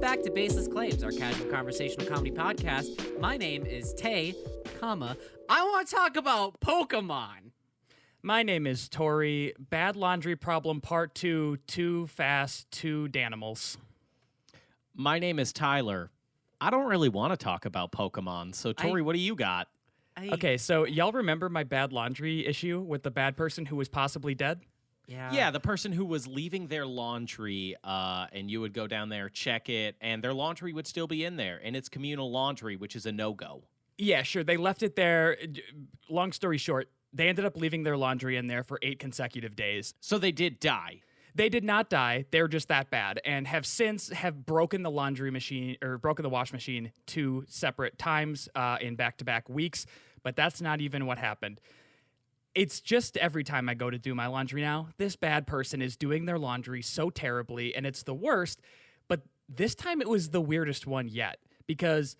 back to Baseless Claims, our casual conversational comedy podcast. My name is Tay, I want to talk about Pokemon. My name is Tori. Bad Laundry Problem Part 2, Too Fast, Too Danimals. My name is Tyler. I don't really want to talk about Pokemon, so Tori, what do you got? Okay, so y'all remember my bad laundry issue with the bad person who was possibly dead? Yeah, the person who was leaving their laundry, and you would go down there, check it, and their laundry would still be in there, and it's communal laundry, which is a no-go. Yeah, sure. They left it there. Long story short, they ended up leaving their laundry in there for 8 consecutive days. So they did die. They did not die. They're just that bad, and have since broken the laundry machine or broken the wash machine 2 separate times in back-to-back weeks. But that's not even what happened. It's just every time I go to do my laundry now, this bad person is doing their laundry so terribly, and it's the worst. But this time it was the weirdest one yet, because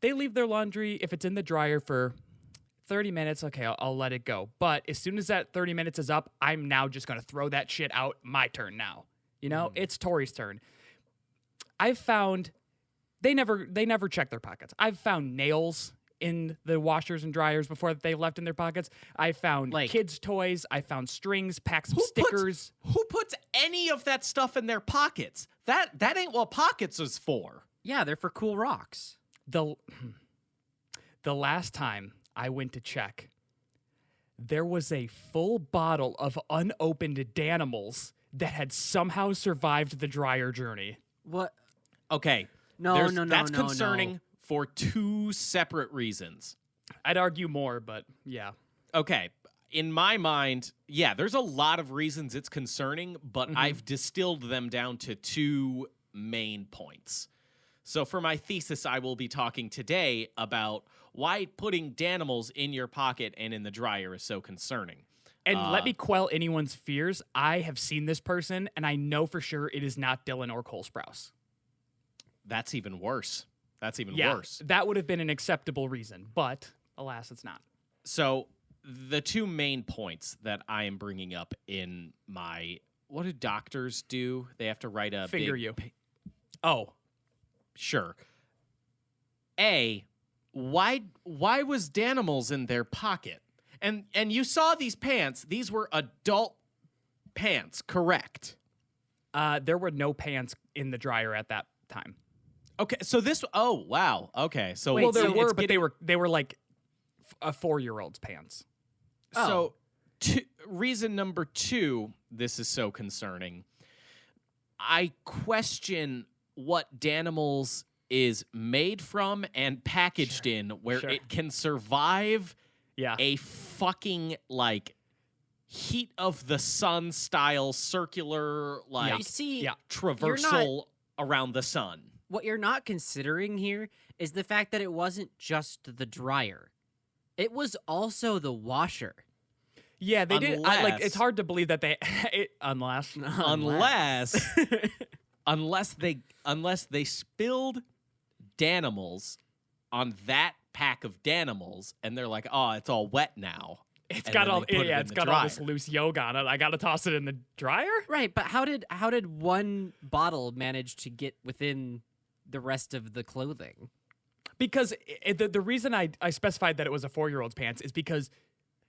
they leave their laundry, if it's in the dryer for 30 minutes, okay, I'll let it go. But as soon as that 30 minutes is up, I'm now just going to throw that shit out. My turn now. You know, It's Tori's turn. I've found they never check their pockets. I've found nails in the washers and dryers before they left in their pockets. I found kids' toys. I found strings, packs of stickers. Who puts any of that stuff in their pockets? That ain't what pockets is for. Yeah, they're for cool rocks. The last time I went to check, there was a full bottle of unopened Danimals that had somehow survived the dryer journey. What? Okay. No. That's concerning for 2 separate reasons. I'd argue more, but yeah. Okay. In my mind, yeah, there's a lot of reasons it's concerning, but I've distilled them down to 2 main points. So for my thesis, I will be talking today about why putting Danimals in your pocket and in the dryer is so concerning. And let me quell anyone's fears. I have seen this person, and I know for sure it is not Dylan or Cole Sprouse. That's even worse. Yeah, worse. That would have been an acceptable reason, but alas, it's not. So the 2 main points that I am bringing up in my, what do doctors do? They have to write a finger big you. Oh, sure. A, why was Danimals in their pocket? And you saw these pants. These were adult pants, correct? there were no pants in the dryer at that time. Okay, so this. Oh wow. Okay, so Well, there were, but they were like a 4-year-old's pants. So, reason number 2, this is so concerning. I question what Danimals is made from and packaged in, where it can survive a fucking like heat of the sun style circular traversal around the sun. What you're not considering here is the fact that it wasn't just the dryer. It was also the washer. Yeah, they did. It's hard to believe that they unless they spilled Danimals on that pack of Danimals, and they're like, "Oh, it's all wet now." It's got all this loose yolk on it. I got to toss it in the dryer. Right, but how did one bottle manage to get within the rest of the clothing? Because the reason I specified that it was a 4-year-old's pants is because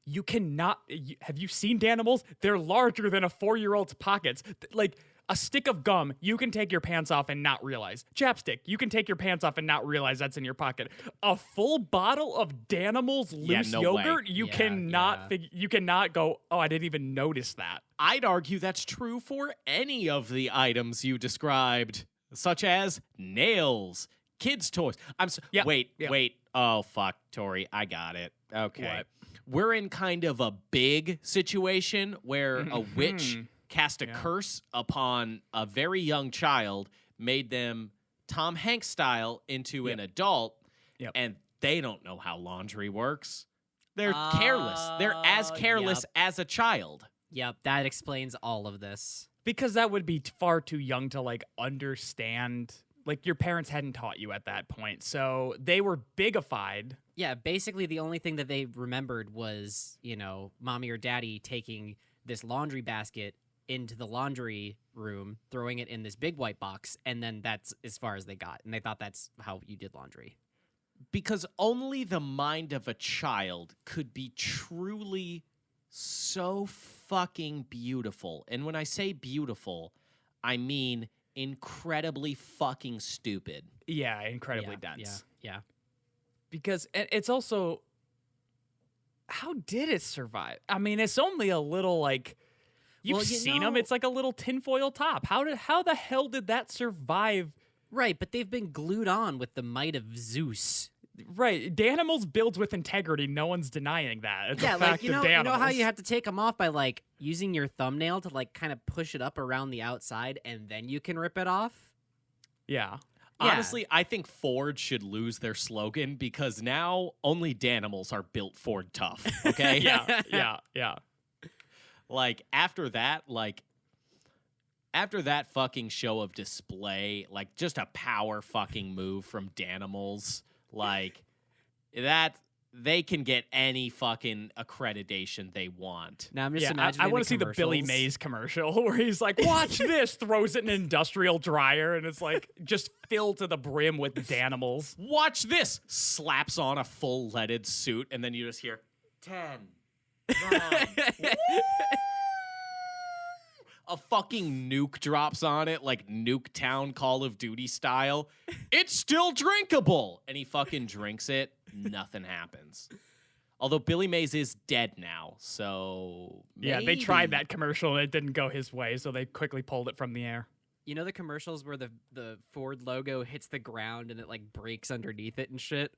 you cannot. Have you seen Danimals? They're larger than a 4-year-old's pockets. Like a stick of gum, you can take your pants off and not realize. Chapstick, you can take your pants off and not realize that's in your pocket. A full bottle of Danimals loose yogurt, you cannot go, "Oh, I didn't even notice that." I'd argue that's true for any of the items you described, such as nails, kids' toys. Wait. Oh, fuck, Tori, I got it. Okay. What? We're in kind of a big situation where a witch cast a curse upon a very young child, made them Tom Hanks style into an adult, and they don't know how laundry works. They're careless. They're as careless as a child. Yep, that explains all of this. Because that would be far too young to like understand. Like your parents hadn't taught you at that point, so they were bigified. Yeah, basically the only thing that they remembered was, mommy or daddy taking this laundry basket into the laundry room, throwing it in this big white box, and then that's as far as they got. And they thought that's how you did laundry. Because only the mind of a child could be truly so fucking beautiful. And when I say beautiful, I mean incredibly fucking stupid. Yeah, incredibly dense. Yeah. Because it's also, how did it survive? I mean, it's only a little like, you've seen them. It's like a little tinfoil top. How the hell did that survive? Right, but they've been glued on with the might of Zeus. Right, Danimals builds with integrity. No one's denying that. It's Yeah, a fact like you of know Danimals. how you have to take them off by like using your thumbnail to like kind of push it up around the outside, and then you can rip it off. Yeah. Honestly, I think Ford should lose their slogan because now only Danimals are built Ford tough. Okay. yeah. Like after that fucking show of display, like just a power fucking move from Danimals, like that they can get any fucking accreditation they want. Now I'm just Yeah, imagining I want to see the Billy commercials. Mays commercial where he's like, watch this, throws it in an industrial dryer, and it's like just filled to the brim with Danimals. Watch this, slaps on a full leaded suit, and then you just hear 10, 9. A fucking nuke drops on it, like Nuketown Call of Duty style. It's still drinkable. And he fucking drinks it. Nothing happens. Although Billy Mays is dead now, so Yeah, they tried that commercial and it didn't go his way, so they quickly pulled it from the air. You know the commercials where the Ford logo hits the ground and it like breaks underneath it and shit?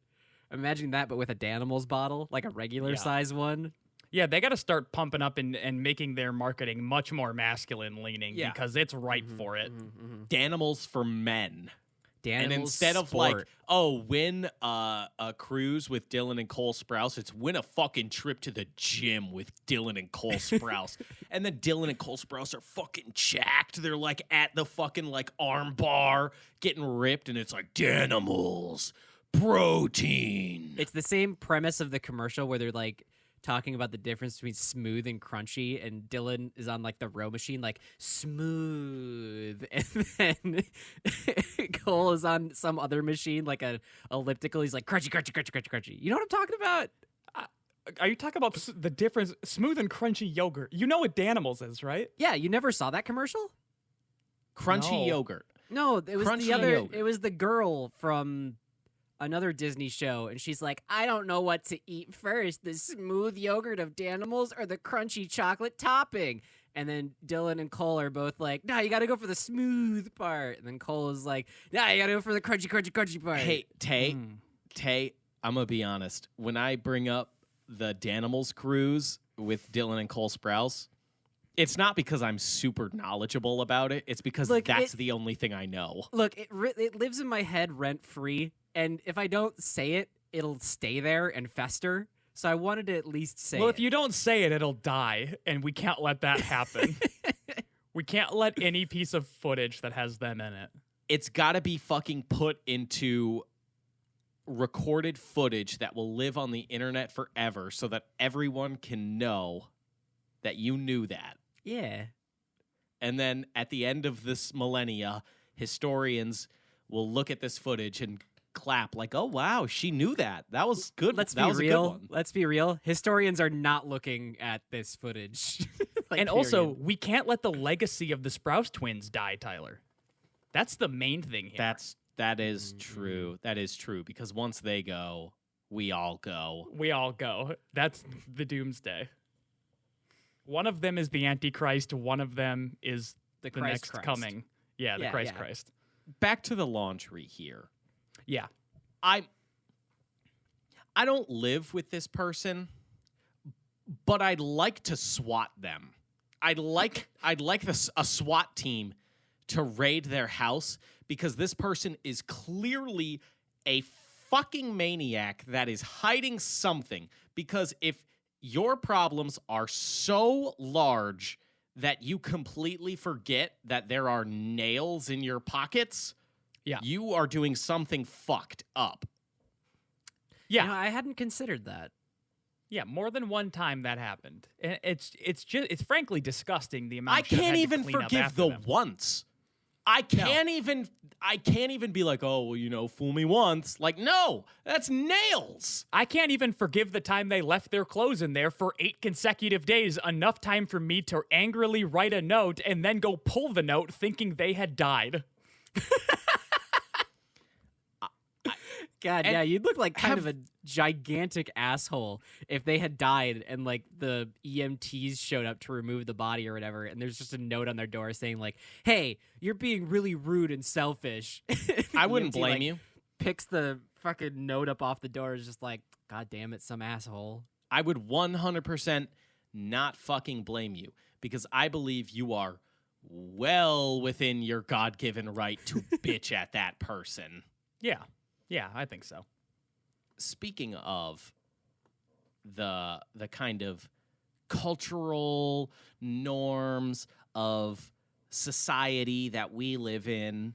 Imagine that, but with a Danimals bottle, like a regular size one. Yeah, they got to start pumping up and making their marketing much more masculine leaning because it's ripe for it. Danimals for men. Danimals And instead of Sport. like, win a cruise with Dylan and Cole Sprouse, it's win a fucking trip to the gym with Dylan and Cole Sprouse. And then Dylan and Cole Sprouse are fucking jacked. They're like at the fucking like arm bar getting ripped, and it's like Danimals protein. It's the same premise of the commercial where they're like talking about the difference between smooth and crunchy, and Dylan is on like the row machine like smooth, and then Cole is on some other machine like a elliptical. He's like crunchy. You know what I'm talking about? Are you talking about the difference, smooth and crunchy yogurt? You know what Danimals is, right? Yeah, you never saw that commercial? Crunchy No. yogurt. No, it was Crunchy the other. yogurt. It was the girl from another Disney show, and she's like, I don't know what to eat first, the smooth yogurt of Danimals or the crunchy chocolate topping. And then Dylan and Cole are both like, no, you gotta go for the smooth part. And then Cole is like, no, you gotta go for the crunchy part. Hey, Tay, I'm gonna be honest. When I bring up the Danimals cruise with Dylan and Cole Sprouse, it's not because I'm super knowledgeable about it. It's because that's the only thing I know. Look, it lives in my head rent-free, and if I don't say it, it'll stay there and fester. So I wanted to at least say Well, it. if you don't say it, it'll die, and we can't let that happen. We can't let any piece of footage that has them in it. It's got to be fucking put into recorded footage that will live on the internet forever so that everyone can know that you knew that. Yeah. And then at the end of this millennia, historians will look at this footage and clap like, "Oh wow, she knew that. That was good. Let's that be was real. a good one." Let's be real. Historians are not looking at this footage. Like, And also, period. we can't let the legacy of the Sprouse twins die, Tyler. That's the main thing here. That is true. That is true because once they go, we all go. We all go. That's the doomsday. One of them is the Antichrist. One of them is the Christ next Christ. coming. Yeah, the Yeah, Christ yeah. Christ. Back to the laundry here. Yeah. I don't live with this person, but I'd like to SWAT them. I'd like a SWAT team to raid their house because this person is clearly a fucking maniac that is hiding something. Because if your problems are so large that you completely forget that there are nails in your pockets, Yeah. you are doing something fucked up. Yeah. You know, I hadn't considered that. Yeah, more than one time that happened. And it's frankly disgusting the amount I of shit I've can't had to even clean up forgive after the them. once. I can't even be like, oh, well, fool me once. Like, no, that's nails. I can't even forgive the time they left their clothes in there for 8 consecutive days, enough time for me to angrily write a note and then go pull the note thinking they had died. God, yeah, you'd look like kind of a gigantic asshole if they had died and like the EMTs showed up to remove the body or whatever, and there's just a note on their door saying like, "Hey, you're being really rude and selfish." I wouldn't EMT, blame like, you. Picks the fucking note up off the door, is just like, "God damn it, some asshole." I would 100% not fucking blame you because I believe you are well within your God-given right to bitch at that person. Yeah, I think so. Speaking of the kind of cultural norms of society that we live in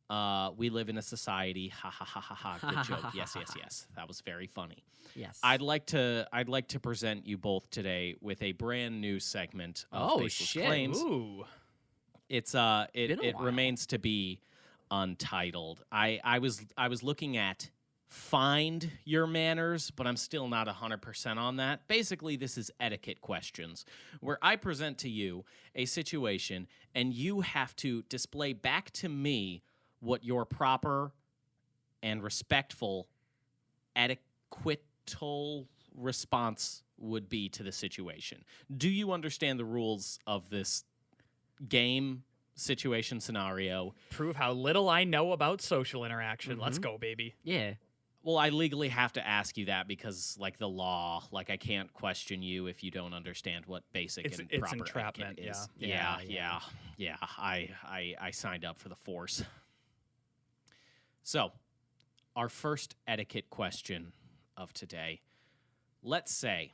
a society. Ha ha ha ha ha. Good joke. Yes. That was very funny. Yes. I'd like to present you both today with a brand new segment of Oh, Baseless shit. Claims. Ooh. It's Been a it while. remains to be untitled. I was looking at find your manners, but I'm still not 100% on that. Basically, this is etiquette questions where I present to you a situation and you have to display back to me what your proper and respectful etiquettal response would be to the situation. Do you understand the rules of this game situation scenario? Prove how little I know about social interaction. Let's go, baby. Yeah. Well, I legally have to ask you that because, like, the law, like, I can't question you if you don't understand what basic It's and proper entrapment, etiquette is. yeah. Yeah. I signed up for the force. So, our first etiquette question of today. Let's say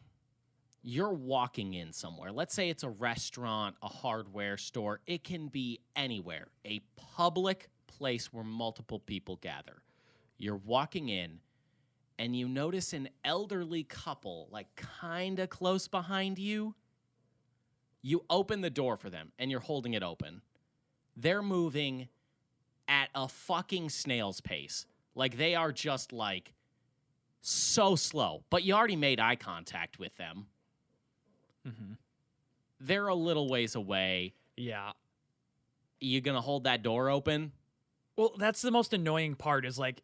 you're walking in somewhere. Let's say it's a restaurant, a hardware store. It can be anywhere, a public place where multiple people gather. You're walking in, and you notice an elderly couple, like, kind of close behind you. You open the door for them, and you're holding it open. They're moving at a fucking snail's pace. Like, they are just, like, so slow. But you already made eye contact with them. Mm-hmm. They're a little ways away. Yeah. You gonna hold that door open? Well, that's the most annoying part is like,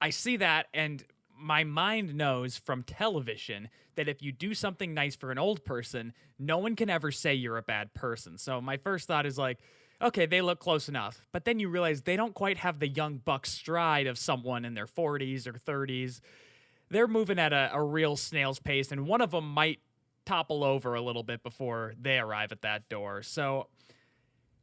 I see that and my mind knows from television that if you do something nice for an old person, no one can ever say you're a bad person. So my first thought is like, okay, they look close enough. But then you realize they don't quite have the young buck stride of someone in their 40s or 30s. They're moving at a real snail's pace, and one of them might topple over a little bit before they arrive at that door. So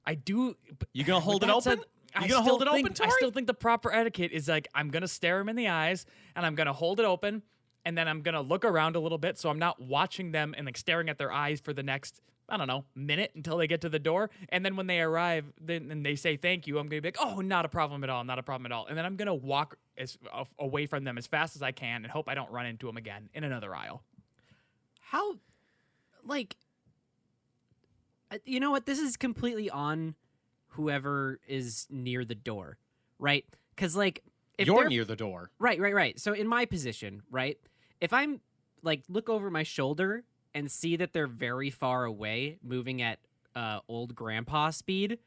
I do... You gonna hold with it that open? said, You gonna hold it open, I Tori? still think the proper etiquette is like, I'm going to stare them in the eyes and I'm going to hold it open and then I'm going to look around a little bit so I'm not watching them and like staring at their eyes for the next, I don't know, minute until they get to the door. And then when they arrive then they say thank you, I'm going to be like, oh, not a problem at all, not a problem at all. And then I'm going to walk away from them as fast as I can and hope I don't run into them again in another aisle. How, like, you know what? This is completely on whoever is near the door, right? Because, like, if You're they're near the door. right. So in my position, right, if I'm like look over my shoulder and see that they're very far away, moving at old grandpa speed,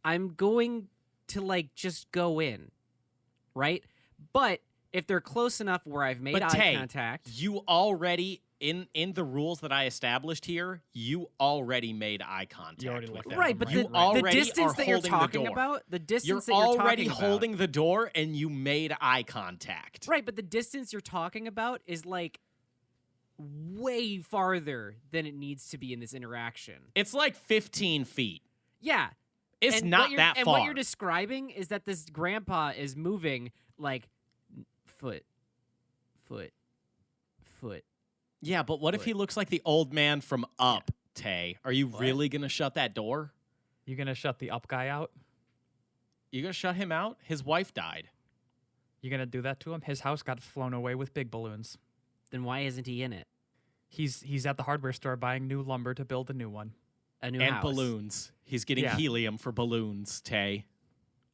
I'm going to like just go in, right? But if they're close enough where I've made But eye Tay, contact, you already in the rules that I established here, you already made eye contact. You already with looked them. at right? them, But You the already distance are that you're holding the talking door. about, the distance You're that you're already talking about, holding the door and you made eye contact. right? But the distance you're talking about is like way farther than it needs to be in this interaction. It's like 15 feet. Yeah. It's And not what you're- that and far. what you're describing is that this grandpa is moving like foot. Yeah, but what if he looks like the old man from Up, Tay? Are you really going to shut that door? You going to shut the up guy out? You going to shut him out? His wife died. You going to do that to him? His house got flown away with big balloons. Then why isn't he in it? He's at the hardware store buying new lumber to build a new one. A new And house. balloons. He's getting Yeah. helium for balloons, Tay.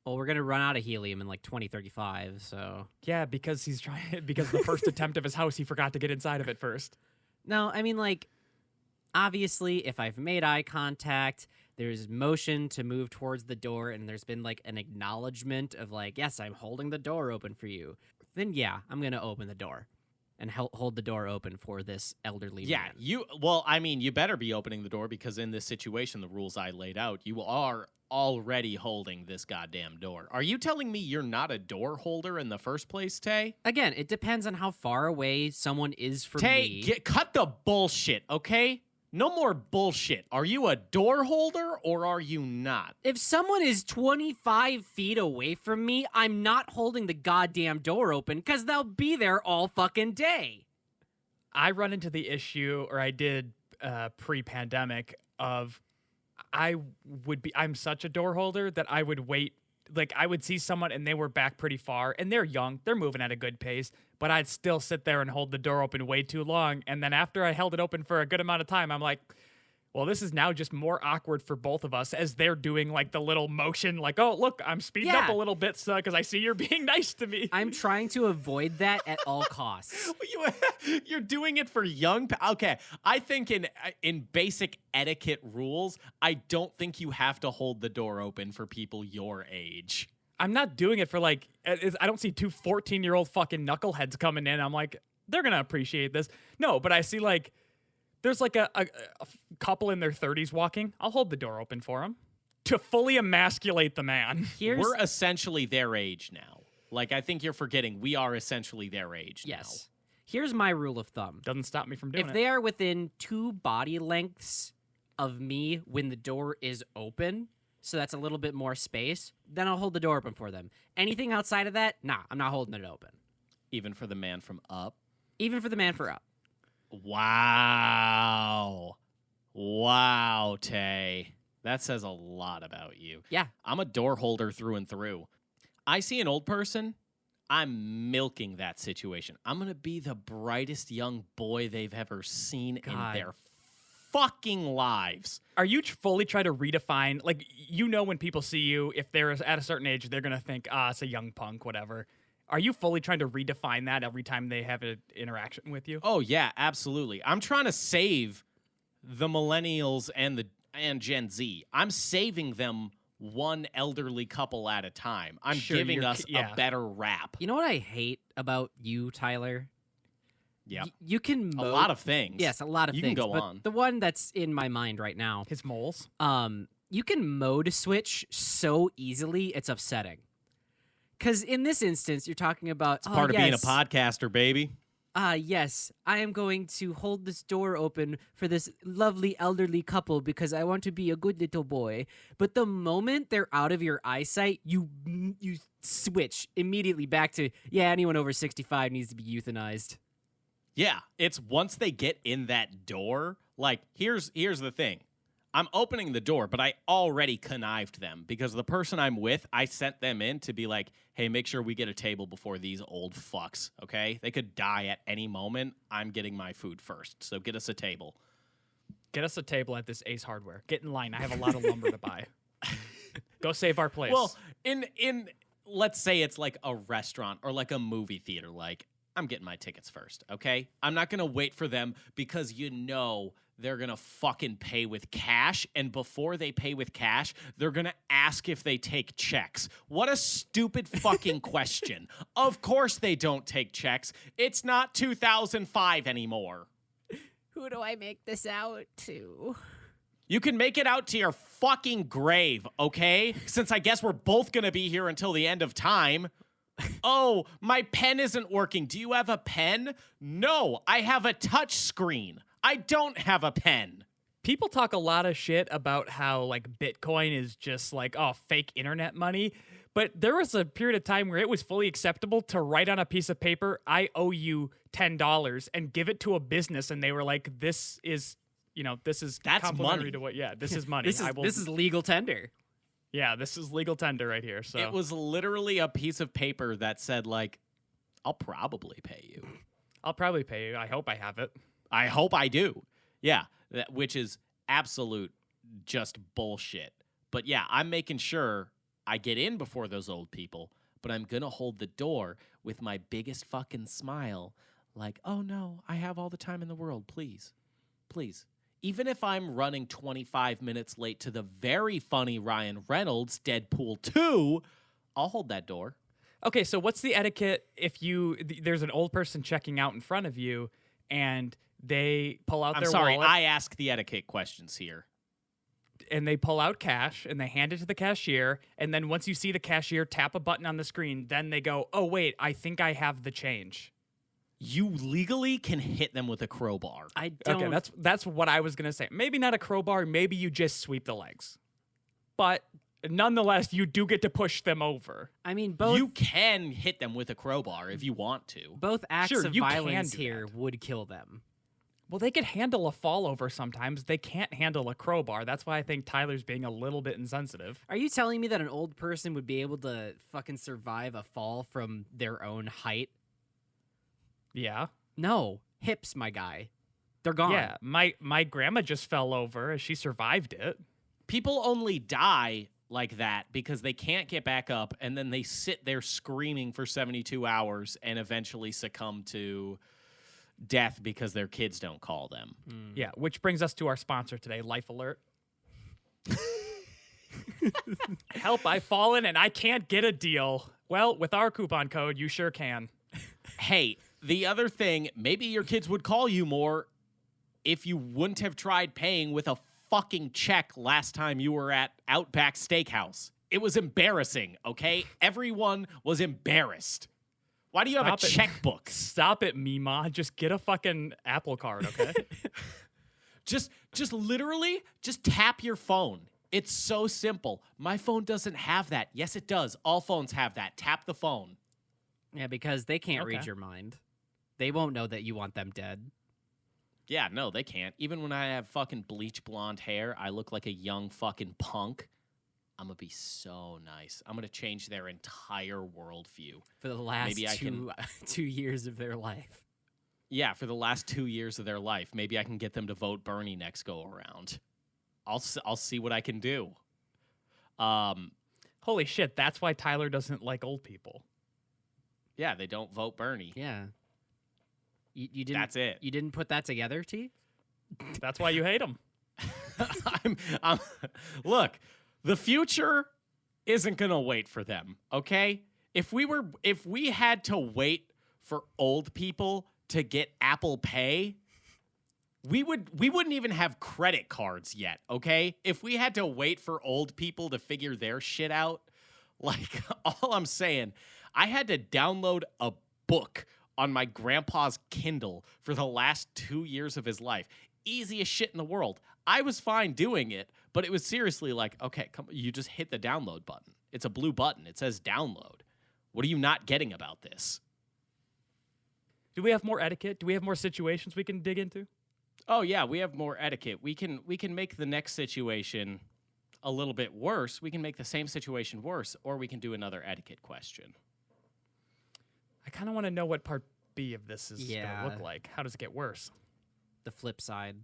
Well, we're gonna run out of helium in like 2035. So Yeah, because he's trying because the first attempt of his house, he forgot to get inside of it first. no, I mean like, obviously, if I've made eye contact, there's motion to move towards the door, and there's been like an acknowledgement of like, yes, I'm holding the door open for you. Then yeah, I'm gonna open the door and hold the door open for this elderly Yeah, man. you better be opening the door because in this situation, the rules I laid out, you are already holding this goddamn door. Are you telling me you're not a door holder in the first place, Tay? Again, it depends on how far away someone is from me. Tay, cut the bullshit, okay? No more bullshit. Are you a door holder or are you not? If someone is 25 feet away from me, I'm not holding the goddamn door open because they'll be there all fucking day. I run into the issue, or I did pre-pandemic, of I'm such a door holder that I would wait. Like, I would see someone and they were back pretty far and they're young, they're moving at a good pace, but I'd still sit there and hold the door open way too long. And then after I held it open for a good amount of time, I'm like, well, this is now just more awkward for both of us as they're doing like the little motion, like, oh, look, I'm speeding up a Yeah. little bit because I see you're being nice to me. I'm trying to avoid that at all costs. You're doing it for young. Okay, I think in basic etiquette rules, I don't think you have to hold the door open for people your age. I'm not doing it for like, I don't see two 14-year-old fucking knuckleheads coming in. I'm like, they're going to appreciate this. No, but I see like, there's like a couple in their 30s walking. I'll hold the door open for them to fully emasculate the man. We're essentially their age now. Like, I think you're forgetting we are essentially their age Yes. Here's my rule of thumb. Doesn't stop me from doing If it. they are within 2 body lengths of me when the door is open, so that's a little bit more space, then I'll hold the door open for them. Anything outside of that, nah, I'm not holding it open. Even for the man from up. Even for the man for up. Wow. Wow, Tay. That says a lot about you. Yeah. I'm a door holder through and through. I see an old person, I'm milking that situation. I'm going to be the brightest young boy they've ever seen in their fucking lives. Are you fully trying to redefine, like, you know, when people see you, if they're at a certain age, they're going to think, it's a young punk, whatever. Are you fully trying to redefine that every time they have an interaction with you? Oh, yeah, absolutely. I'm trying to save the millennials and Gen Z. I'm saving them one elderly couple at a time. I'm Sure, giving you're- us yeah. a better rap. You know what I hate about you, Tyler? Yeah. You can A lot of things. Yes, a lot of You things. can go but on. The one that's in my mind right now, His moles? you can mode switch so easily, it's upsetting. Because in this instance, you're talking about It's part of being a podcaster, baby. Yes, I am going to hold this door open for this lovely elderly couple because I want to be a good little boy. But the moment they're out of your eyesight, you switch immediately back to, yeah, anyone over 65 needs to be euthanized. Yeah, it's once they get in that door, like, here's the thing. I'm opening the door, but I already connived them because the person I'm with, I sent them in to be like, hey, make sure we get a table before these old fucks, okay? They could die at any moment. I'm getting my food first, so get us a table. Get us a table at this Ace Hardware. Get in line. I have a lot of lumber to buy. Go save our place. Well, in let's say it's like a restaurant or like a movie theater, like, I'm getting my tickets first, okay? I'm not going to wait for them because you know they're going to fucking pay with cash, and before they pay with cash, they're going to ask if they take checks. What a stupid fucking question. Of course they don't take checks. It's not 2005 anymore. Who do I make this out to? You can make it out to your fucking grave, okay? Since I guess we're both going to be here until the end of time. Oh, my pen isn't working. Do you have a pen? No, I have a touch screen. I don't have a pen. people talk a lot of shit about how like Bitcoin is just like, oh, fake internet money. But there was a period of time where it was fully acceptable to write on a piece of paper, I owe you $10 and give it to a business. And they were like, this is, that's complimentary money. to what, this is money. This is legal tender. Yeah, this is legal tender right here. So It was literally a piece of paper that said like, I'll probably pay you. I'll probably pay you. I hope I have it. I hope I do. Yeah, which is absolute just bullshit. But yeah, I'm making sure I get in before those old people, but I'm going to hold the door with my biggest fucking smile like, oh no, I have all the time in the world. Please, please. Even if I'm running 25 minutes late to the very funny Ryan Reynolds Deadpool 2, I'll hold that door. Okay, so what's the etiquette if there's an old person checking out in front of you and they pull out their wallet? wallet? I ask the etiquette questions here. And they pull out cash and they hand it to the cashier. And then once you see the cashier tap a button on the screen, then they go, oh, wait, I think I have the change. You legally can hit them with a crowbar. I don't. Okay, that's what I was going to say. Maybe not a crowbar. Maybe you just sweep the legs. But nonetheless, you do get to push them over. I mean, both. You can hit them with a crowbar if you want to. Both acts Sure, of you can violence do here that. would kill them. Well, they could handle a fall over sometimes. They can't handle a crowbar. That's why I think Tyler's being a little bit insensitive. Are you telling me that an old person would be able to fucking survive a fall from their own height? Yeah. No. Hips, my guy. They're gone. Yeah. My grandma just fell over. She survived it. People only die like that because they can't get back up, and then they sit there screaming for 72 hours and eventually succumb to death because their kids don't call them. Yeah, which brings us to our sponsor today, Life Alert. Help, I've fallen and I can't get a deal. Well, with our coupon code, you sure can. Hey, the other thing, maybe your kids would call you more if you wouldn't have tried paying with a fucking check last time you were at Outback Steakhouse. It was embarrassing, okay? Everyone was embarrassed. Why do you have a checkbook? Stop it, Mima. Just get a fucking Apple Card, okay? Just literally, just tap your phone. It's so simple. My phone doesn't have that. Yes, it does. All phones have that. Tap the phone. Yeah, because they can't read Okay. your mind. They won't know that you want them dead. Yeah, no, they can't. Even when I have fucking bleach blonde hair, I look like a young fucking punk. I'm going to be so nice. I'm going to change their entire worldview. For the last Maybe I 2 years of their life. Yeah, for the last 2 years of their life. Maybe I can get them to vote Bernie next go around. I'll see what I can do. Holy shit, that's why Tyler doesn't like old people. Yeah, they don't vote Bernie. Yeah. You didn't. That's it. You didn't put that together, T? That's why you hate him. Look, the future isn't going to wait for them, okay? If we had to wait for old people to get Apple Pay, we wouldn't even have credit cards yet, okay? If we had to wait for old people to figure their shit out, like all I'm saying, I had to download a book on my grandpa's Kindle for the last 2 years of his life. Easiest shit in the world. I was fine doing it, but it was seriously like, okay, come, you just hit the download button. It's a blue button. It says download. What are you not getting about this? Do we have more etiquette? Do we have more situations we can dig into? Oh yeah, we have more etiquette. We can make the next situation a little bit worse. We can make the same situation worse, or we can do another etiquette question. I kind of want to know what part B of this is going Yeah. to look like. How does it get worse? The flip side.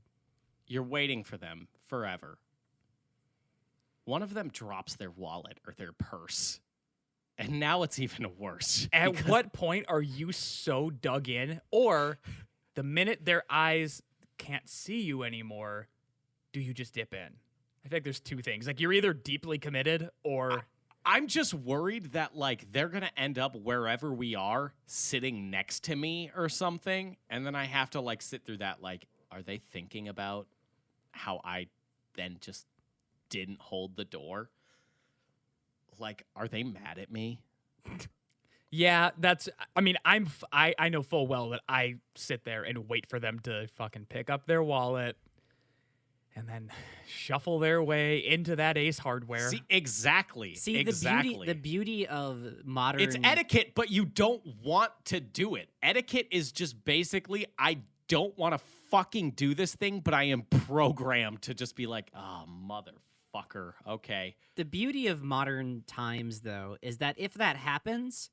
You're waiting for them forever. One of them drops their wallet or their purse. And now it's even worse. At because- what point are you so dug in? Or the minute their eyes can't see you anymore, do you just dip in? I think there's two things. Like, you're either deeply committed or... I'm just worried that, like, they're going to end up wherever we are, sitting next to me or something. And then I have to, like, sit through that, like, are they thinking about how I then just didn't hold the door? Like, are they mad at me? Yeah, that's... I mean, I know full well that I sit there and wait for them to fucking pick up their wallet and then shuffle their way into that Ace Hardware. See, exactly. See, exactly. the beauty of modern... It's etiquette, but you don't want to do it. Etiquette is just basically, I don't want to fucking do this thing, but I am programmed to just be like, oh, motherfucker. Okay. The beauty of modern times, though, is that if that happens,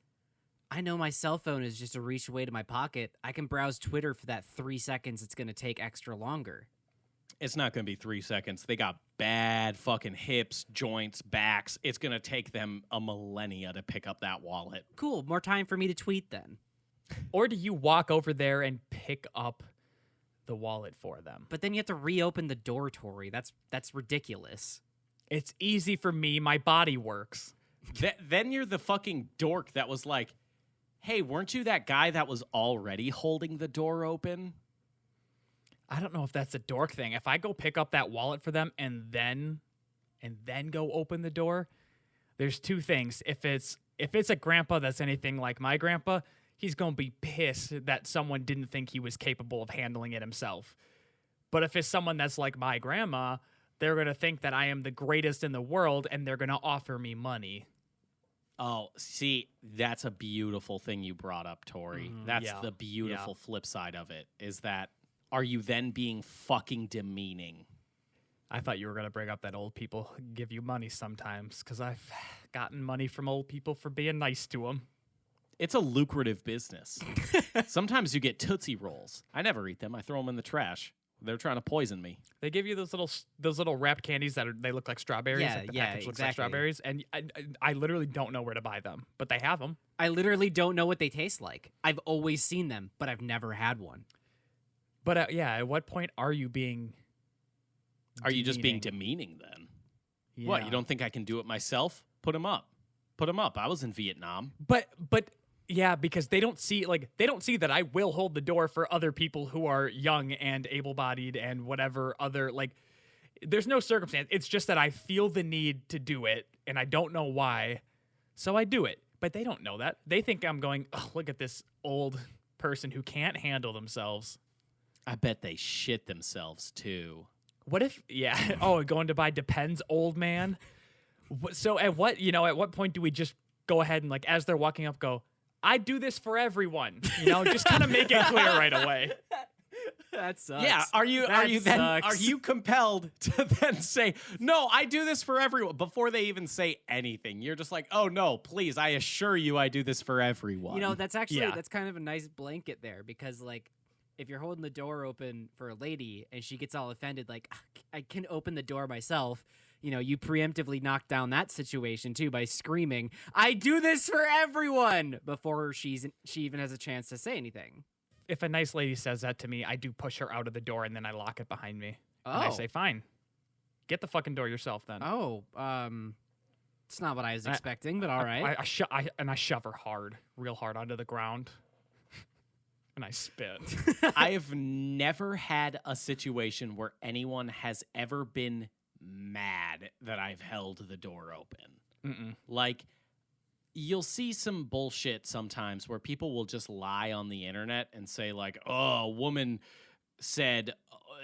I know my cell phone is just a reach away to my pocket. I can browse Twitter for that 3 seconds it's going to take extra longer. It's not going to be 3 seconds. They got bad fucking hips, joints, backs. It's going to take them a millennia to pick up that wallet. Cool, more time for me to tweet then. Or do you walk over there and pick up the wallet for them? But then you have to reopen the door, Tori. That's ridiculous. It's easy for me. My body works. Then you're the fucking dork that was like, hey, weren't you that guy that was already holding the door open? I don't know if that's a dork thing. If I go pick up that wallet for them and then go open the door, there's two things. If it's a grandpa that's anything like my grandpa, he's going to be pissed that someone didn't think he was capable of handling it himself. But if it's someone that's like my grandma, they're going to think that I am the greatest in the world and they're going to offer me money. Oh, see, that's a beautiful thing you brought up, Tori. That's the beautiful flip side of it, is that are you then being fucking demeaning? I thought you were going to bring up that old people give you money sometimes, because I've gotten money from old people for being nice to them. It's a lucrative business. Sometimes you get Tootsie Rolls. I never eat them. I throw them in the trash. They're trying to poison me. They give you those little wrapped candies they look like strawberries. Yeah, like the yeah, package looks exactly. like strawberries, and I literally don't know where to buy them, but they have them. I literally don't know what they taste like. I've always seen them, but I've never had one. But at what point are you being? Are you just being demeaning then? Yeah. What, you don't think I can do it myself? Put them up. Put them up. I was in Vietnam. But yeah, because they don't see that I will hold the door for other people who are young and able-bodied and whatever other, like, there's no circumstance. It's just that I feel the need to do it and I don't know why. So I do it. But they don't know that. They think I'm going, oh, look at this old person who can't handle themselves. I bet they shit themselves too. What if, going to buy Depends, old man? So at what point do we just go ahead and, like, as they're walking up, go, I do this for everyone, just kind of make it clear right away. That sucks. Yeah, are you compelled to then say, no, I do this for everyone, before they even say anything? You're just like, oh no, please, I assure you I do this for everyone. That's actually that's kind of a nice blanket there, because, like, if you're holding the door open for a lady and she gets all offended, like, I can open the door myself, you preemptively knock down that situation too by screaming, I do this for everyone, before she even has a chance to say anything. If a nice lady says that to me, I do push her out of the door and then I lock it behind me. Oh. And I say, fine, get the fucking door yourself then. Oh, it's not what I was expecting, but all right. I shove her real hard onto the ground. And I spit. I have never had a situation where anyone has ever been mad that I've held the door open. Mm-mm. Like, you'll see some bullshit sometimes where people will just lie on the internet and say, like, oh, a woman said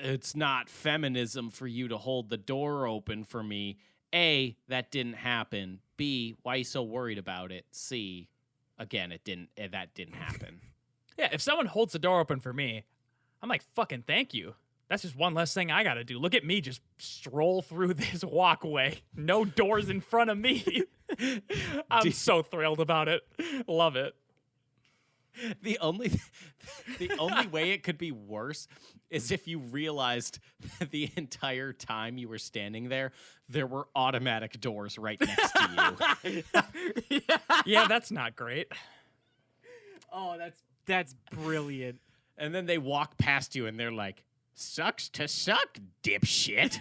it's not feminism for you to hold the door open for me. A, that didn't happen. B, why are you so worried about it? C, again, that didn't happen. Yeah, if someone holds the door open for me, I'm like, fucking thank you. That's just one less thing I got to do. Look at me just stroll through this walkway. No doors in front of me. I'm so thrilled about it. Love it. The only way it could be worse is if you realized that the entire time you were standing there were automatic doors right next to you. Yeah, that's not great. Oh, that's brilliant. And then they walk past you and they're like, sucks to suck, dipshit.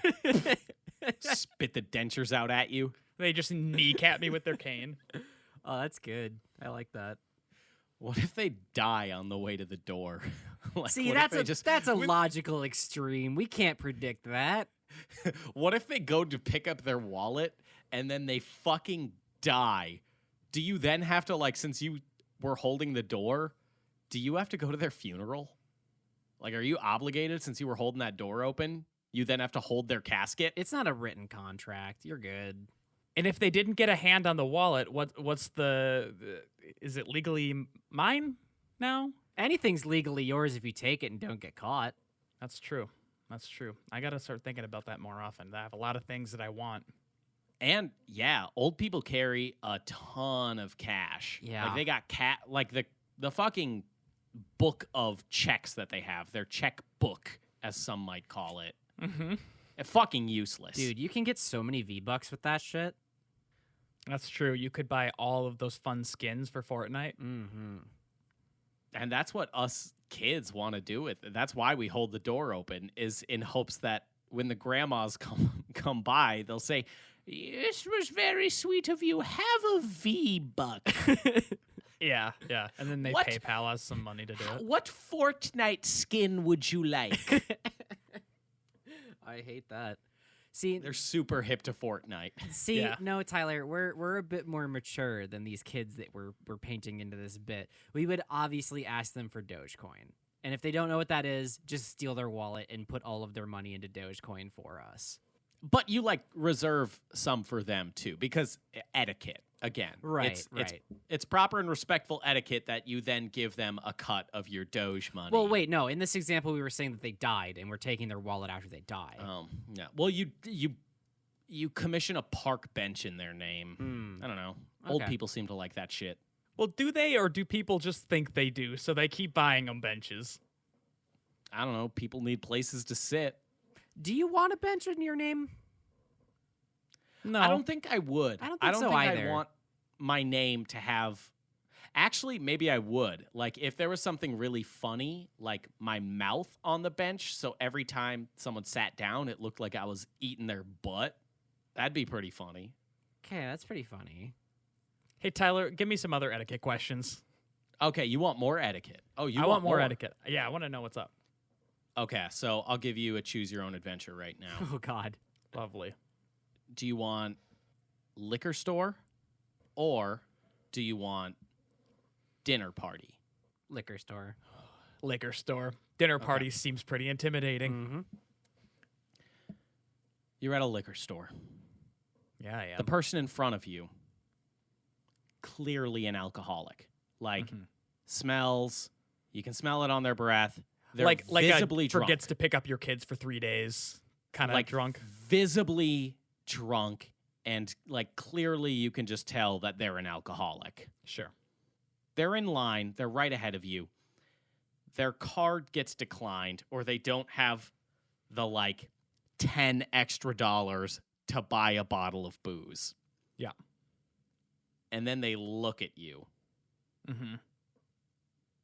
Spit the dentures out at you. They just kneecap me with their cane. Oh, that's good. I like that. What if they die on the way to the door? Like, see, that's a logical extreme. We can't predict that. What if they go to pick up their wallet and then they fucking die? Do you then have to, like, since you were holding the door, do you have to go to their funeral? Like, are you obligated since you were holding that door open? You then have to hold their casket? It's not a written contract. You're good. And if they didn't get a hand on the wallet, what's is it legally mine now? Anything's legally yours if you take it and don't get caught. That's true. I got to start thinking about that more often. I have a lot of things that I want. And yeah, old people carry a ton of cash. Yeah. Like they got like the fucking book of checks that they have, their checkbook, as some might call it. Mm-hmm. Fucking useless. Dude, you can get so many V-Bucks with that shit. That's true. You could buy all of those fun skins for Fortnite. Mm-hmm. And that's what us kids want to do with it. That's why we hold the door open, is in hopes that when the grandmas come by, they'll say, "This was very sweet of you. Have a V-Buck." Yeah. And then they What? PayPal us some money to do it. What Fortnite skin would you like? I hate that. See, They're super hip to Fortnite. Yeah. no, Tyler, we're a bit more mature than these kids that we're painting into this bit. We would obviously ask them for Dogecoin. And if they don't know what that is, just steal their wallet and put all of their money into Dogecoin for us. But you reserve some for them too, because etiquette again. Right, It's proper and respectful etiquette that you then give them a cut of your Doge money. Well, wait, no. In this example, we were saying that they died, and we're taking their wallet after they die. Yeah. Well, you commission a park bench in their name. I don't know. Old Okay. people seem to like that shit. Well, do they, or do people just think they do, so they keep buying them benches? I don't know. People need places to sit. Do you want a bench in your name? No. I don't think I would. I don't think so think either. I want my name to have. Actually, maybe I would. Like, if there was something really funny, like my mouth on the bench, so every time someone sat down, it looked like I was eating their butt, that'd be pretty funny. Okay, that's pretty funny. Hey, Tyler, give me some other etiquette questions. Okay, you want more etiquette? Oh, I want more etiquette. Yeah, I want to know what's up. Okay, so I'll give you a choose your own adventure right now. Oh, God. Lovely. Do you want liquor store, or do you want dinner party? Liquor store. Liquor store. Dinner party seems pretty intimidating. Mm-hmm. You're at a liquor store. Yeah, I am. The person in front of you, clearly an alcoholic. Like, smells. You can smell it on their breath. They're like visibly drunk. forgets to pick up your kids for 3 days. Kind of drunk. Visibly drunk, and clearly you can just tell that they're an alcoholic. Sure. They're in line. They're right ahead of you. Their card gets declined, or they don't have the $10 extra to buy a bottle of booze. Yeah. And then they look at you Mm-hmm.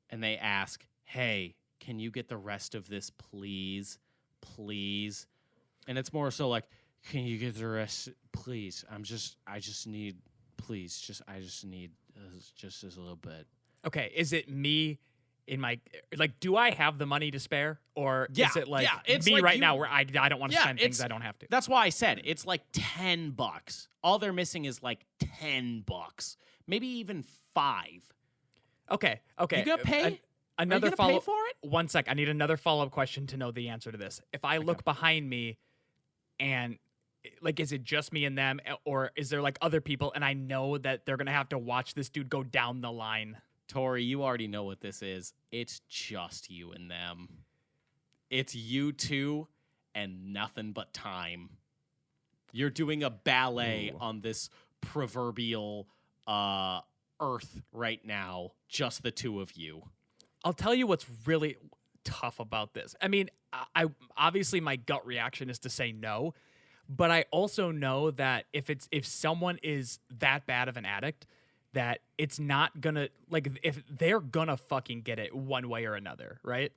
and they ask, "Hey, can you get the rest of this, please? Please?" And it's more so like, "Can you get the rest, please? I just need just a little bit." Okay, is it me in my do I have the money to spare, or Yeah, is it yeah, it's me like right you- now where I don't want to Yeah, spend things it's- I don't have to? That's why I said it's $10. All they're missing is $10, maybe even $5. Okay. You gonna pay? Another Are you gonna follow. pay for it? 1 sec. I need another follow-up question to know the answer to this. If I look behind me, and is it just me and them, or is there other people, and I know that they're gonna have to watch this dude go down the line? Tori, you already know what this is. It's just you and them. It's you two and nothing but time. You're doing a ballet on this proverbial earth right now, just the two of you. I'll tell you what's really tough about this. I mean, I obviously my gut reaction is to say no, but I also know that if someone is that bad of an addict, that it's not gonna if they're gonna fucking get it one way or another, right?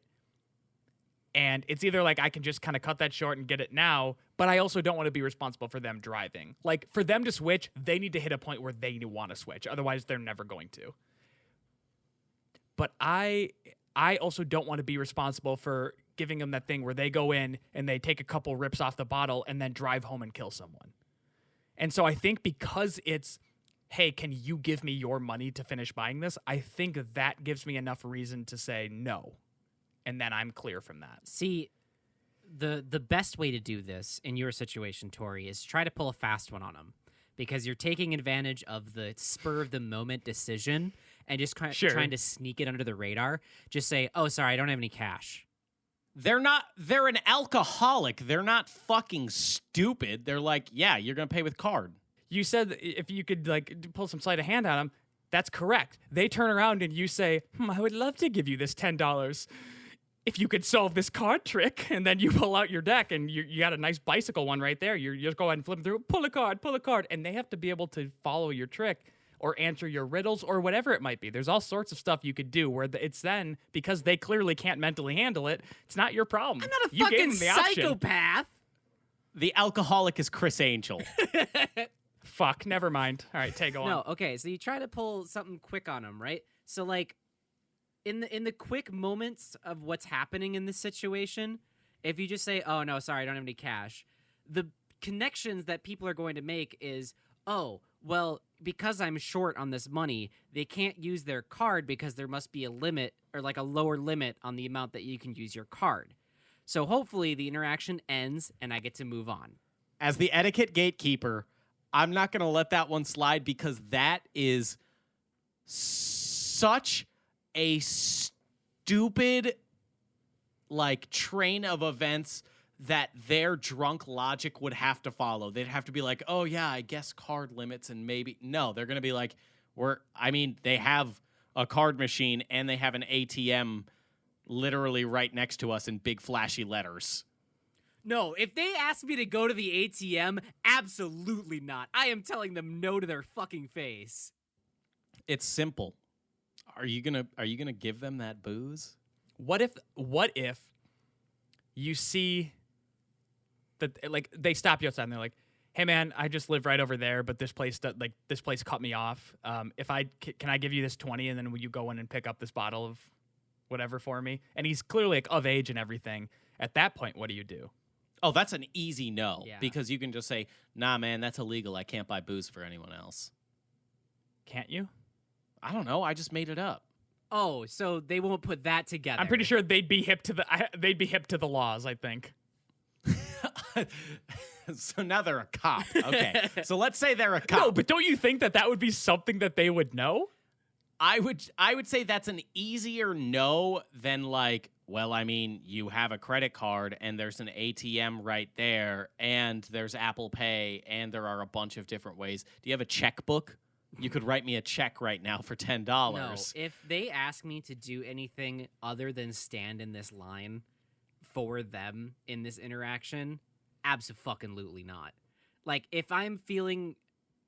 And it's either I can just kind of cut that short and get it now, but I also don't want to be responsible for them driving. For them to switch, they need to hit a point where they want to switch. Otherwise, they're never going to. But I also don't want to be responsible for giving them that thing where they go in and they take a couple rips off the bottle and then drive home and kill someone. And so I think because it's, hey, can you give me your money to finish buying this? I think that gives me enough reason to say no. And then I'm clear from that. See, the best way to do this in your situation, Tori, is try to pull a fast one on them, because you're taking advantage of the spur of the moment decision and just trying to sneak it under the radar. Just say, "Oh, sorry, I don't have any cash." They're an alcoholic. They're not fucking stupid. They're like, "Yeah, you're going to pay with card." You said if you could like pull some sleight of hand on them, that's correct. They turn around and you say, I would love to give you this $10 if you could solve this card trick. And then you pull out your deck and you got a nice bicycle one right there. You just go ahead and flip through, pull a card. And they have to be able to follow your trick or answer your riddles or whatever it might be. There's all sorts of stuff you could do where it's then, because they clearly can't mentally handle it, it's not your problem. I'm not a You gave fucking them the option. psychopath. The alcoholic is Chris Angel. Fuck, never mind. All right, go on. No, okay. So you try to pull something quick on them, right? So like, in the quick moments of what's happening in this situation, if you just say, "Oh no, sorry, I don't have any cash," the connections that people are going to make is, "Oh, well, because I'm short on this money, they can't use their card because there must be a limit or like a lower limit on the amount that you can use your card." So hopefully the interaction ends and I get to move on. As the etiquette gatekeeper, I'm not going to let that one slide because that is such a stupid like train of events that their drunk logic would have to follow. They'd have to be like, "Oh yeah, I guess card limits and maybe." No, they're going to be like, they have a card machine and they have an ATM literally right next to us in big flashy letters. No, if they ask me to go to the ATM, absolutely not. I am telling them no to their fucking face. It's simple. Are you going to give them that booze? What if you see that like they stop you outside and they're like, "Hey man, I just live right over there, but this place cut me off. Can I give you this 20 and then will you go in and pick up this bottle of whatever for me?" And he's clearly like of age and everything. At that point, what do you do? Oh, that's an easy no, Yeah. because you can just say, "Nah, man, that's illegal. I can't buy booze for anyone else." Can't you? I don't know. I just made it up. Oh, so they won't put that together. I'm pretty sure they'd be hip to the laws, I think. So now they're a cop. Okay. So let's say they're a cop. No, but don't you think that would be something that they would know? I would say that's an easier no than like, well, I mean, you have a credit card and there's an ATM right there and there's Apple Pay and there are a bunch of different ways. Do you have a checkbook? You could write me a check right now for $10. No, if they ask me to do anything other than stand in this line for them in this interaction, abso-fucking-lutely not. Like, if I'm feeling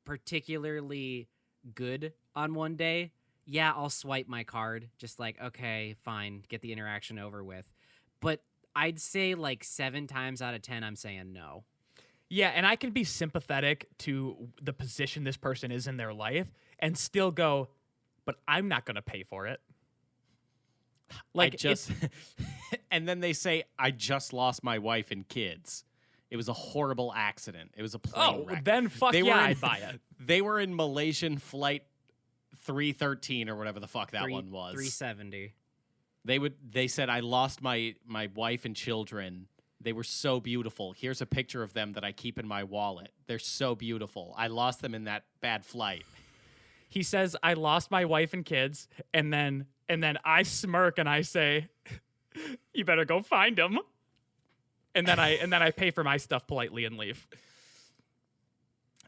particularly good on one day, yeah, I'll swipe my card. Just like, okay, fine, get the interaction over with. But I'd say like 7 times out of 10, I'm saying no. Yeah, and I can be sympathetic to the position this person is in their life and still go, but I'm not going to pay for it. Like, and then they say, "I just lost my wife and kids. It was a horrible accident. It was a plane wreck." Then fuck I'd buy it. They were in Malaysian flight 313 or whatever the fuck that one was. 370. They said, "I lost my wife and children. They were so beautiful. Here's a picture of them that I keep in my wallet. They're so beautiful. I lost them in that bad flight." He says, "I lost my wife and kids," and then I smirk and I say, "You better go find them." And then I pay for my stuff politely and leave.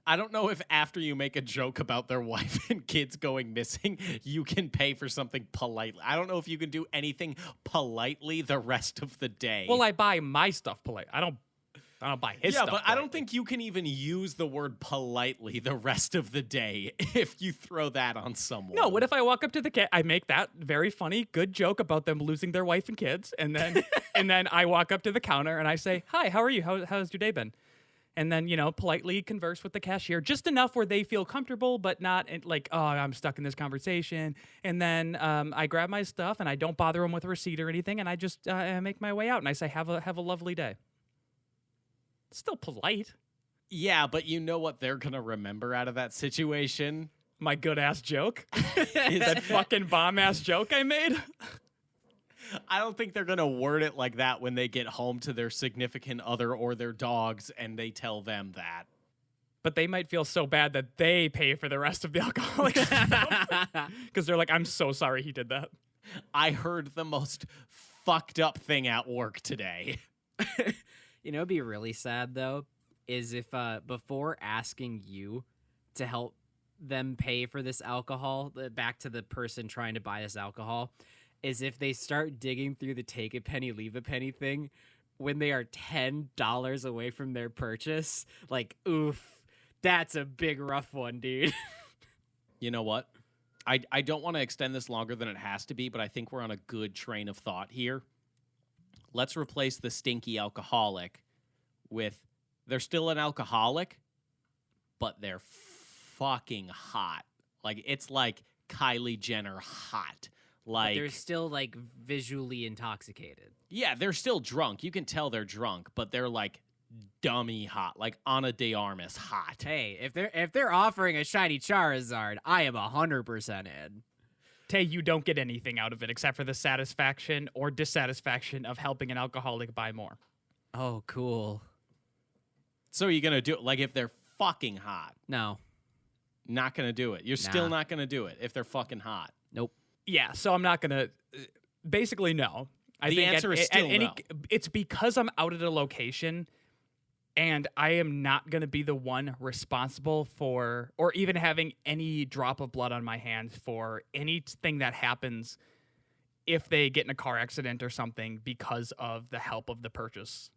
I don't know if after you make a joke about their wife and kids going missing, you can pay for something politely. I don't know if you can do anything politely the rest of the day. Well, I buy my stuff polite. I don't buy his stuff. Yeah, but politely. I don't think you can even use the word politely the rest of the day if you throw that on someone. No, what if I walk up to the cat? I make that very funny, good joke about them losing their wife and kids, and then then I walk up to the counter and I say, "Hi, how are you? How's your day been?" And then, politely converse with the cashier just enough where they feel comfortable, but not like, "Oh, I'm stuck in this conversation." And then I grab my stuff and I don't bother them with a receipt or anything, and I just make my way out and I say, "Have a lovely day." It's still polite. Yeah, but you know what they're going to remember out of that situation? My good ass joke. Is that fucking bomb ass joke I made? I don't think they're going to word it like that when they get home to their significant other or their dogs and they tell them that. But they might feel so bad that they pay for the rest of the alcoholic stuff. Because they're like, "I'm so sorry he did that." I heard the most fucked up thing at work today. It'd be really sad though, is if before asking you to help them pay for this alcohol, back to the person trying to buy this alcohol, is if they start digging through the take a penny, leave a penny thing when they are $10 away from their purchase. Like, oof, that's a big rough one, dude. You know what? I don't want to extend this longer than it has to be, but I think we're on a good train of thought here. Let's replace the stinky alcoholic with they're still an alcoholic, but they're fucking hot. Like, it's like Kylie Jenner hot. Like, but they're still like visually intoxicated. Yeah, they're still drunk. You can tell they're drunk, but they're like dummy hot, like Ana de Armas hot. Hey, if they're offering a shiny Charizard, I am 100% in. Tay, you don't get anything out of it except for the satisfaction or dissatisfaction of helping an alcoholic buy more. Oh, cool. So you're gonna do it like if they're fucking hot? No. Not gonna do it. You're still not gonna do it if they're fucking hot. Nope. Yeah, so I'm not gonna. Basically, no. The answer is still no. It's because I'm out at a location, and I am not gonna be the one responsible for, or even having any drop of blood on my hands for anything that happens if they get in a car accident or something because of the help of the purchase,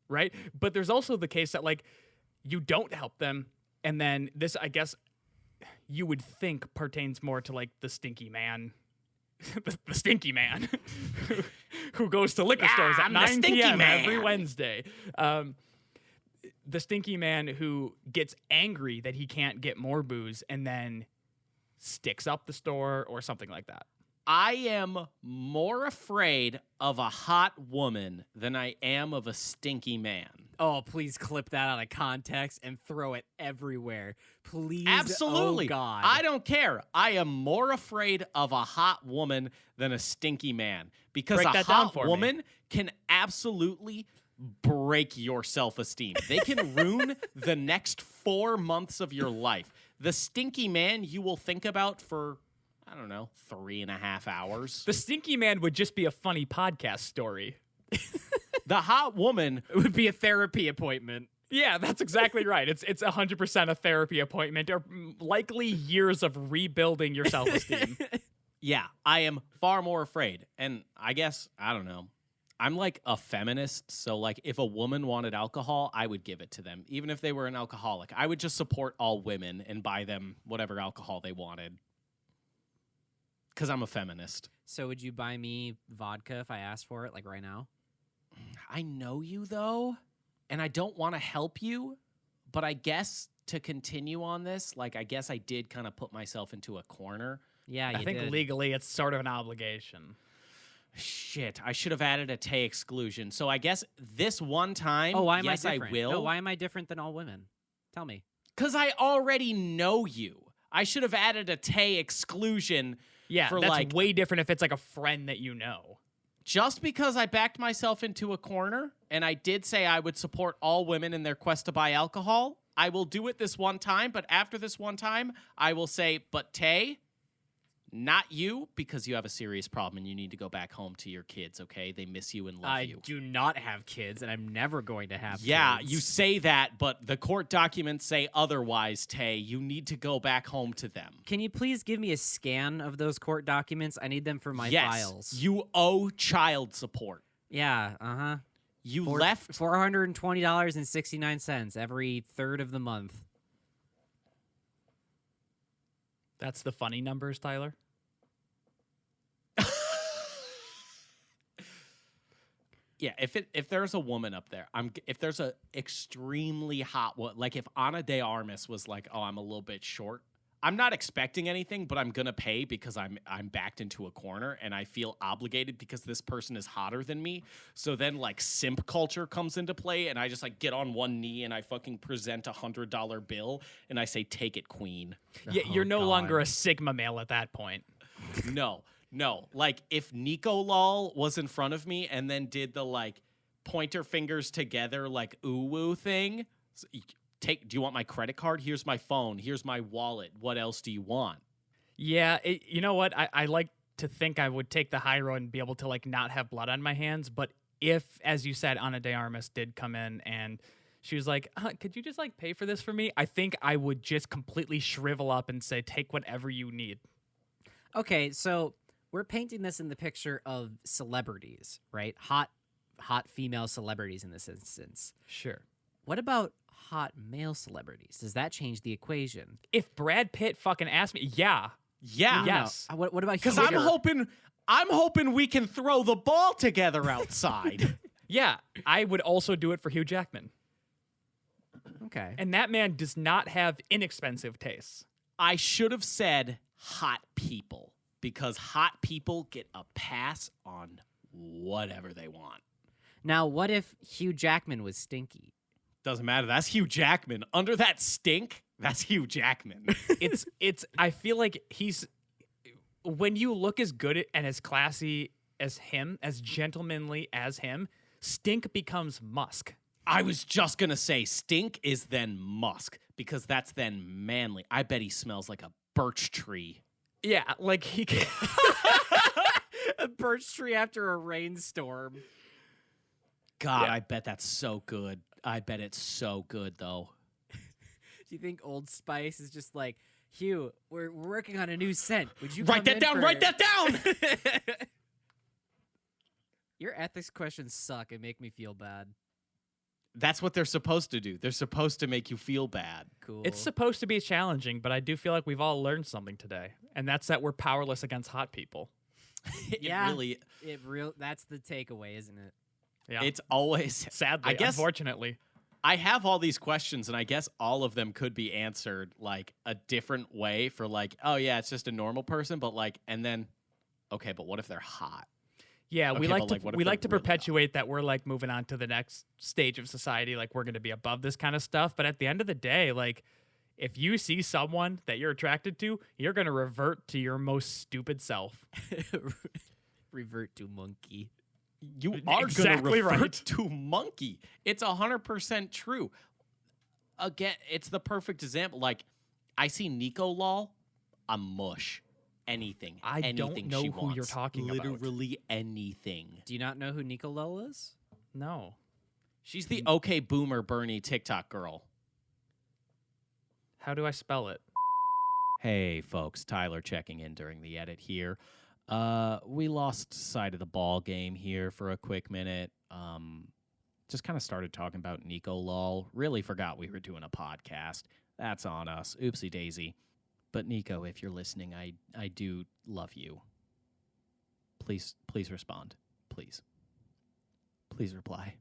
right? But there's also the case that like you don't help them, and then this, I guess, you would think pertains more to like the stinky man. the stinky man who goes to liquor stores at 9 p.m. every Wednesday. The stinky man who gets angry that he can't get more booze and then sticks up the store or something like that. I am more afraid of a hot woman than I am of a stinky man. Oh, please clip that out of context and throw it everywhere. Please. Absolutely. Oh, God. I don't care. I am more afraid of a hot woman than a stinky man because Break a that down hot for woman me. can absolutely break your self-esteem. They can ruin the next 4 months of your life. The stinky man you will think about for, I don't know, 3.5 hours. The stinky man would just be a funny podcast story. The hot woman It would be a therapy appointment. Yeah, that's exactly right. It's 100% a therapy appointment or likely years of rebuilding your self-esteem. Yeah, I am far more afraid. And I guess, I don't know, I'm like a feminist. So like if a woman wanted alcohol, I would give it to them. Even if they were an alcoholic, I would just support all women and buy them whatever alcohol they wanted. Because I'm a feminist. So would you buy me vodka if I asked for it, like right now? I know you, though, and I don't want to help you, but I guess to continue on this, like, I guess I did kind of put myself into a corner. Yeah, you I think did. legally it's sort of an obligation. Shit, I should have added a Tay exclusion. So I guess this one time, Oh, why am yes, I I different? will. No, why am I different than all women? Tell me. Because I already know you. I should have added a Tay exclusion. Yeah, for that's like, way different if it's like a friend that you know. just because I backed myself into a corner and I did say I would support all women in their quest to buy alcohol, I will do it this one time. But after this one time, I will say, but Tay, not you, because you have a serious problem and you need to go back home to your kids, okay? They miss you and love you. I do not have kids, and I'm never going to have Yeah, kids. you say that, but the court documents say otherwise, Tay. You need to go back home to them. Can you please give me a scan of those court documents? I need them for my Yes, files. you owe child support. Yeah, uh-huh. You left. $420.69 every third of the month. That's the funny numbers, Tyler. Yeah, if there's a woman up there, if there's a extremely hot one, like if Ana de Armas was like, oh, I'm a little bit short, I'm not expecting anything, but I'm gonna pay because I'm backed into a corner and I feel obligated because this person is hotter than me. So then like simp culture comes into play and I just like get on one knee and I fucking present $100 bill and I say, take it, queen. Yeah, you're no God. longer a Sigma male at that point. No, like if Nico Lol was in front of me and then did the like pointer fingers together like ooh-woo thing. Do you want my credit card? Here's my phone. Here's my wallet. What else do you want? Yeah, you know what? I like to think I would take the high road and be able to like not have blood on my hands. But if, as you said, Ana de Armas did come in and she was like, could you just like pay for this for me? I think I would just completely shrivel up and say, take whatever you need. Okay, so we're painting this in the picture of celebrities, right? Hot female celebrities in this instance. Sure. What about hot male celebrities? Does that change the equation? If Brad Pitt fucking asked me, yeah. Yeah. No, Yes. What about Because Hugh? I'm hoping we can throw the ball together outside. Yeah, I would also do it for Hugh Jackman. Okay. And that man does not have inexpensive tastes. I should have said hot people because hot people get a pass on whatever they want. Now, what if Hugh Jackman was stinky? Doesn't matter. That's Hugh Jackman. Under that stink, that's Hugh Jackman. It's I feel like he's when you look as good and as classy as him, as gentlemanly as him, stink becomes musk. I was just going to say stink is then musk because that's then manly. I bet he smells like a birch tree. Yeah, like he can A birch tree after a rainstorm. God, Yeah. I bet that's so good. I bet it's so good, though. Do you think Old Spice is just like, Hugh, we're working on a new scent. Would you Write come that down. Write that down. Your ethics questions suck and make me feel bad. That's what they're supposed to do. They're supposed to make you feel bad. Cool. It's supposed to be challenging, but I do feel like we've all learned something today, and that's that we're powerless against hot people. Yeah. It That's the takeaway, isn't it? Yeah, it's always. sadly, I guess- unfortunately. I have all these questions, and I guess all of them could be answered like a different way for like, oh yeah, it's just a normal person, but like, and then, okay, but what if they're hot? Yeah, we Okay, like but, to like, what if we they're like to really perpetuate that we're like moving on to the next stage of society, like we're going to be above this kind of stuff. But at the end of the day, like if you see someone that you're attracted to, you're going to revert to your most stupid self. Revert to monkey. You are Exactly going to revert right. to monkey. It's 100% true. Again, it's the perfect example. Like, I see Nico Lol, I'm mush. Anything. I don't anything know she who you're wants. talking about. Literally anything. Do you not know who Nico Lol is? No. She's the okay boomer Bernie TikTok girl. How do I spell it? Hey, folks. Tyler checking in during the edit here. We lost sight of the ball game here for a quick minute. Just kind of started talking about Nico Lol. Really forgot we were doing a podcast. That's on us. Oopsie daisy. But Nico, if you're listening, I do love you. Please respond. Please reply.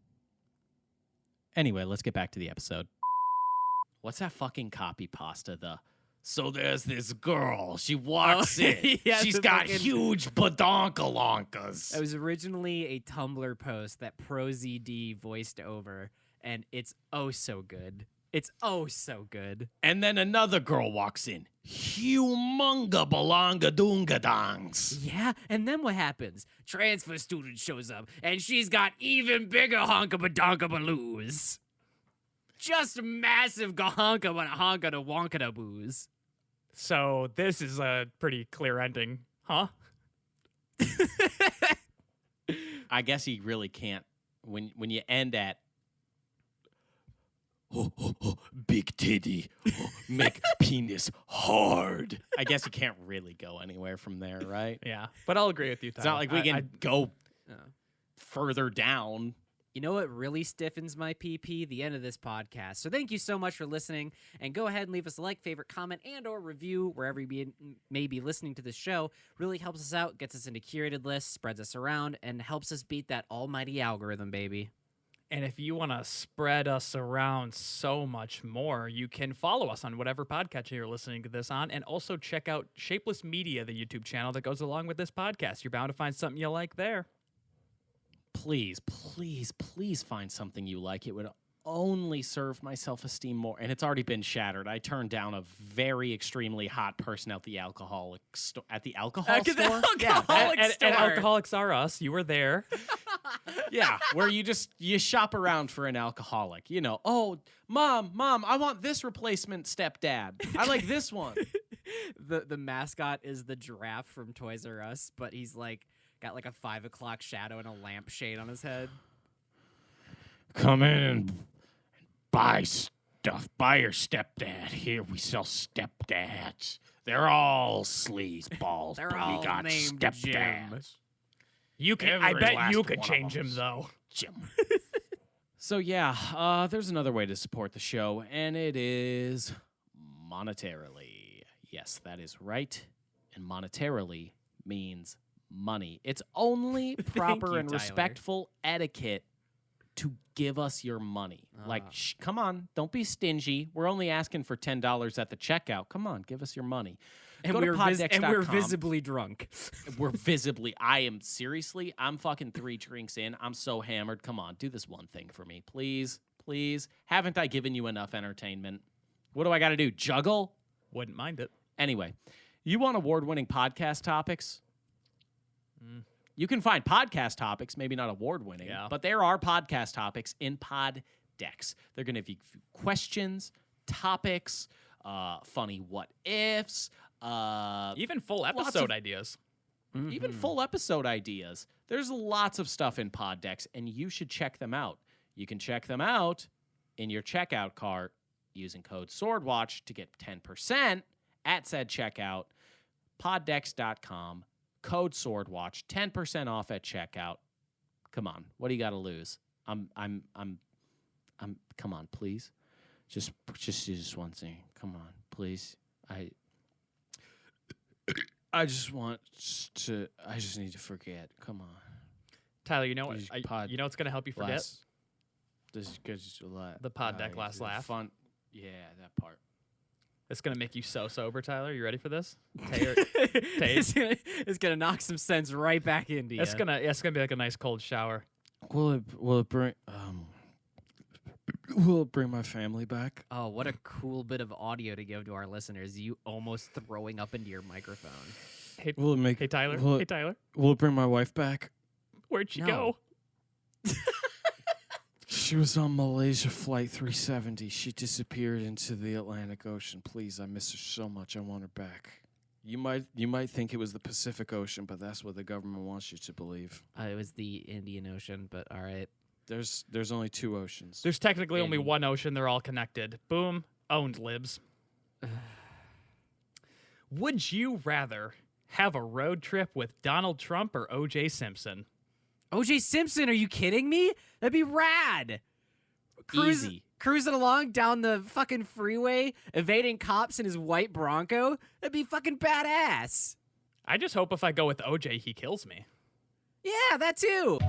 Anyway, let's get back to the episode. What's that fucking copy pasta? So there's this girl. She walks in. yeah, She's the got fucking- huge badonkalonkas. It was originally a Tumblr post that ProZD voiced over, and it's oh so good. It's oh so good. And then another girl walks in. Humonga balonga doonga dongs. Yeah, and then what happens? Transfer student shows up, and she's got even bigger honka badonka baloos. Just massive gahonka but honka to wonka da boos. So this is a pretty clear ending, huh? I guess he really can't. When you end at big titty, make penis hard. I guess you can't really go anywhere from there, right? Yeah, but I'll agree with you, It's not like we can go Oh. further down. You know what really stiffens my PP? The end of this podcast. So thank you so much for listening, and go ahead and leave us a like, favorite, comment, and or review wherever you may be listening to this show. Really helps us out, gets us into curated lists, spreads us around, and helps us beat that almighty algorithm, baby. And if you want to spread us around so much more, you can follow us on whatever podcatcher you're listening to this on, and also check out Shapeless Media, the YouTube channel that goes along with this podcast. You're bound to find something you like there. Please find something you like. It would only serve my self-esteem more. And it's already been shattered. I turned down a very extremely hot person at the alcohol store. At Yeah, and Alcoholics Are Us. You were there. yeah, where you shop around for an alcoholic. You know, oh, mom, I want this replacement stepdad. I like this one. The mascot is the giraffe from Toys R Us, but he's like got like a 5 o'clock shadow and a lampshade on his head. Come in and buy stuff. Buy your stepdad. Here we sell stepdads. They're all sleazeballs. They're but all we got named stepdads. Jim. You can. Every I bet last you could one of change him them's though. Jim. So yeah, there's another way to support the show, and it is monetarily. Yes, that is right. And monetarily means money. It's only proper you, and Tyler. respectful etiquette to give us your money. Like, come on, don't be stingy. We're only asking for $10 at the checkout. Come on, give us your money. And Go to we're poddex.com. visibly drunk. We're visibly. I'm fucking 3 drinks in. I'm so hammered. Come on, do this one thing for me, please. Please. Haven't I given you enough entertainment? What do I got to do? Juggle? Wouldn't mind it. Anyway, you want award-winning podcast topics? You can find podcast topics, maybe not award-winning, Yeah. but there are podcast topics in Poddex. They're going to be questions, topics, funny what-ifs, Even full Lots episode of- ideas. even full episode ideas. There's lots of stuff in Poddex, and you should check them out. You can check them out in your checkout cart using code SWORDWATCH to get 10% at said checkout. Poddex.com, code SWORDWATCH, 10% off at checkout. Come on, what do you got to lose? I'm. Come on, please. Just one thing. Come on, please. I just want to. I just need to forget. Come on. Tyler, you know what? These pod- You know what's gonna help you forget? This is good. Just a lot. The pod deck last laugh. Fun. Yeah, that part. It's gonna make you so sober, Tyler. You ready for this? Taylor, It's gonna knock some sense right back into you. it's gonna be like a nice cold shower. Will it bring my family back? Oh, what a cool bit of audio to give to our listeners. You almost throwing up into your microphone. Hey, Will it make? hey Tyler. Will Hey it, Tyler. will it bring my wife back? Where'd she No. go? She was on Malaysia Flight 370. She disappeared into the Atlantic Ocean. Please, I miss her so much. I want her back. You might think it was the Pacific Ocean, but that's what the government wants you to believe. It was the Indian Ocean, but all right. There's only 2 oceans. There's technically only And- one ocean. They're all connected. Boom. Owned libs. Would you rather have a road trip with Donald Trump or O.J. Simpson? OJ Simpson, are you kidding me? That'd be rad. Easy. Cruising along down the fucking freeway, evading cops in his white Bronco. That'd be fucking badass. I just hope if I go with O.J., he kills me. Yeah, that too.